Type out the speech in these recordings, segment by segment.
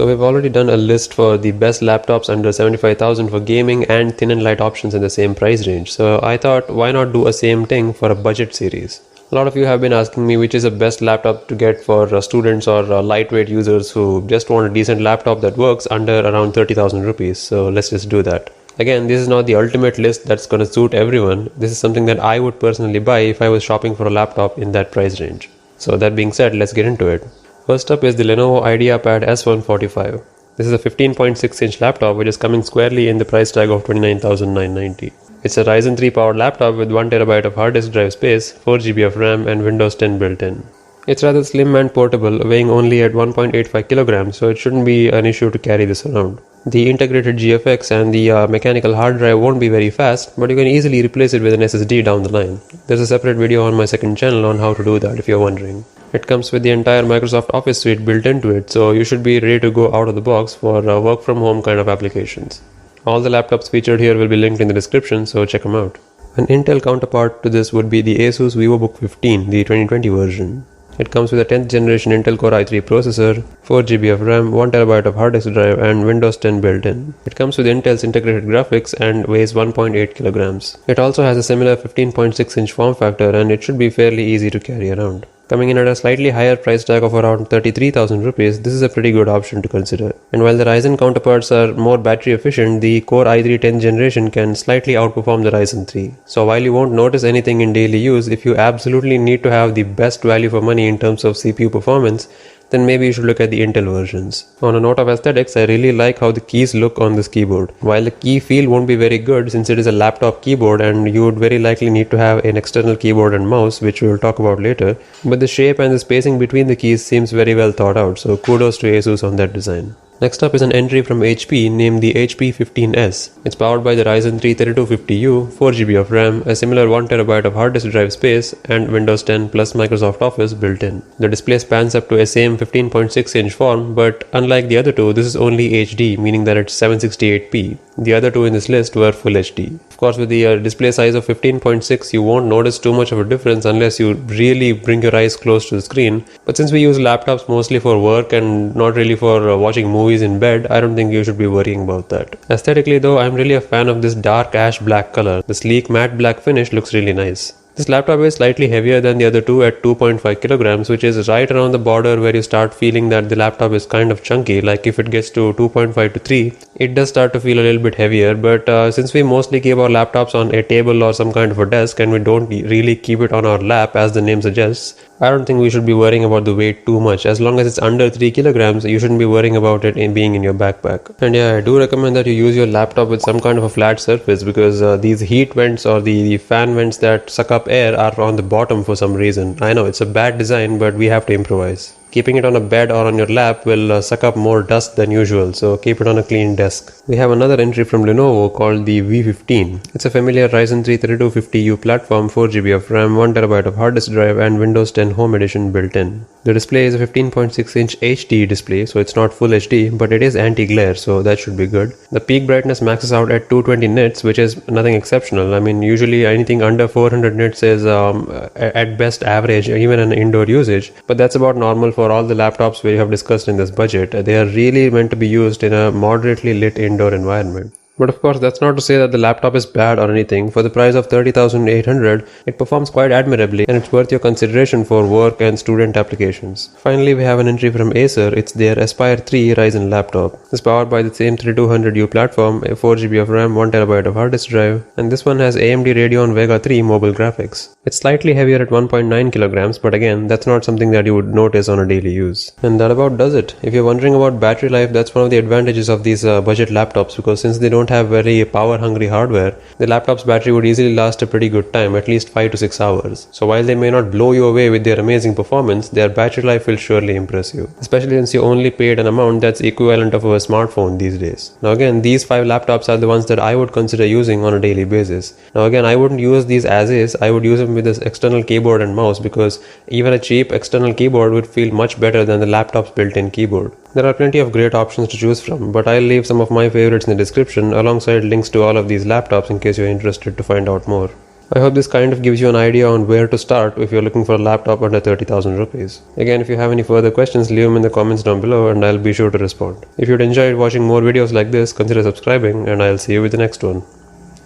So we've already done a list for the best laptops under 75,000 for gaming and thin and light options in the same price range. So I thought, why not do a same thing for a budget series? A lot of you have been asking me which is the best laptop to get for students or lightweight users who just want a decent laptop that works under around 30,000 rupees. So let's just do that. Again, this is not the ultimate list that's going to suit everyone. This is something that I would personally buy if I was shopping for a laptop in that price range. So that being said, let's get into it. First up is the Lenovo IdeaPad S145. This is a 15.6-inch laptop which is coming squarely in the price tag of 29,990. It's a Ryzen 3 powered laptop with 1TB of hard disk drive space, 4GB of RAM and Windows 10 built in. It's rather slim and portable, weighing only at 1.85 kilograms, so it shouldn't be an issue to carry this around. The integrated GFX and the mechanical hard drive won't be very fast, but you can easily replace it with an SSD down the line. There's a separate video on my second channel on how to do that if you're wondering. It comes with the entire Microsoft Office suite built into it, so you should be ready to go out of the box for work from home kind of applications. All the laptops featured here will be linked in the description, so check them out. An Intel counterpart to this would be the Asus Vivobook 15, the 2020 version. It comes with a 10th generation Intel Core i3 processor, 4GB of RAM, 1TB of hard disk drive and Windows 10 built in. It comes with Intel's integrated graphics and weighs 1.8 kilograms. It also has a similar 15.6-inch form factor and it should be fairly easy to carry around. Coming in at a slightly higher price tag of around 33,000 rupees, this is a pretty good option to consider. And while the Ryzen counterparts are more battery efficient, the Core i3 10th generation can slightly outperform the Ryzen 3. So while you won't notice anything in daily use, if you absolutely need to have the best value for money in terms of CPU performance, then maybe you should look at the Intel versions. On a note of aesthetics, I really like how the keys look on this keyboard. While the key feel won't be very good since it is a laptop keyboard and you would very likely need to have an external keyboard and mouse, which we will talk about later, but the shape and the spacing between the keys seems very well thought out, so kudos to Asus on that design. Next up is an entry from HP named the HP 15S. It's powered by the Ryzen 3 3250U, 4GB of RAM, a similar 1TB of hard disk drive space, and Windows 10 plus Microsoft Office built in. The display spans up to a same 15.6-inch form, but unlike the other two, this is only HD, meaning that it's 768p. The other two in this list were Full HD. Of course, with the display size of 15.6, you won't notice too much of a difference unless you really bring your eyes close to the screen. But since we use laptops mostly for work and not really for watching movies in bed, I don't think you should be worrying about that. Aesthetically though, I'm really a fan of this dark ash black color. The sleek matte black finish looks really nice. This laptop is slightly heavier than the other two at 2.5 kilograms, which is right around the border where you start feeling that the laptop is kind of chunky. Like if it gets to 2.5 to 3, it does start to feel a little bit heavier, but since we mostly keep our laptops on a table or some kind of a desk and we don't really keep it on our lap as the name suggests, I don't think we should be worrying about the weight too much. As long as it's under 3 kilograms, you shouldn't be worrying about it being in your backpack. And yeah, I do recommend that you use your laptop with some kind of a flat surface because these heat vents or the fan vents that suck up air are on the bottom for some reason. I know it's a bad design, but we have to improvise. Keeping it on a bed or on your lap will suck up more dust than usual, so keep it on a clean desk. We have another entry from Lenovo called the V15. It's a familiar Ryzen 3 3250U platform, 4GB of RAM, 1TB of hard disk drive and Windows 10 Home Edition built in. The display is a 15.6-inch HD display, so it's not Full HD, but it is anti-glare, so that should be good. The peak brightness maxes out at 220 nits, which is nothing exceptional. I mean, usually anything under 400 nits is at best average, even in indoor usage, but that's about normal for all the laptops we have discussed in this budget. They are really meant to be used in a moderately lit indoor environment. But of course, that's not to say that the laptop is bad or anything. For the price of 30,800, it performs quite admirably and it's worth your consideration for work and student applications. Finally, we have an entry from Acer. It's their Aspire 3 Ryzen laptop. It's powered by the same 3200U platform, a 4GB of RAM, 1TB of hard disk drive, and this one has AMD Radeon Vega 3 mobile graphics. It's slightly heavier at 1.9 kilograms, but again, that's not something that you would notice on a daily use. And that about does it. If you're wondering about battery life, that's one of the advantages of these budget laptops, because since they don't have very power hungry hardware, the laptop's battery would easily last a pretty good time, at least 5 to 6 hours. So while they may not blow you away with their amazing performance, their battery life will surely impress you, especially since you only paid an amount that's equivalent of a smartphone these days. Now again, these 5 laptops are the ones that I would consider using on a daily basis. Now again, I wouldn't use these as is, I would use them with this external keyboard and mouse, because even a cheap external keyboard would feel much better than the laptop's built-in keyboard. There are plenty of great options to choose from, but I'll leave some of my favorites in the description alongside links to all of these laptops in case you're interested to find out more. I hope this kind of gives you an idea on where to start if you're looking for a laptop under 30,000 rupees. Again, if you have any further questions, leave them in the comments down below and I'll be sure to respond. If you'd enjoyed watching more videos like this, consider subscribing and I'll see you with the next one.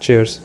Cheers.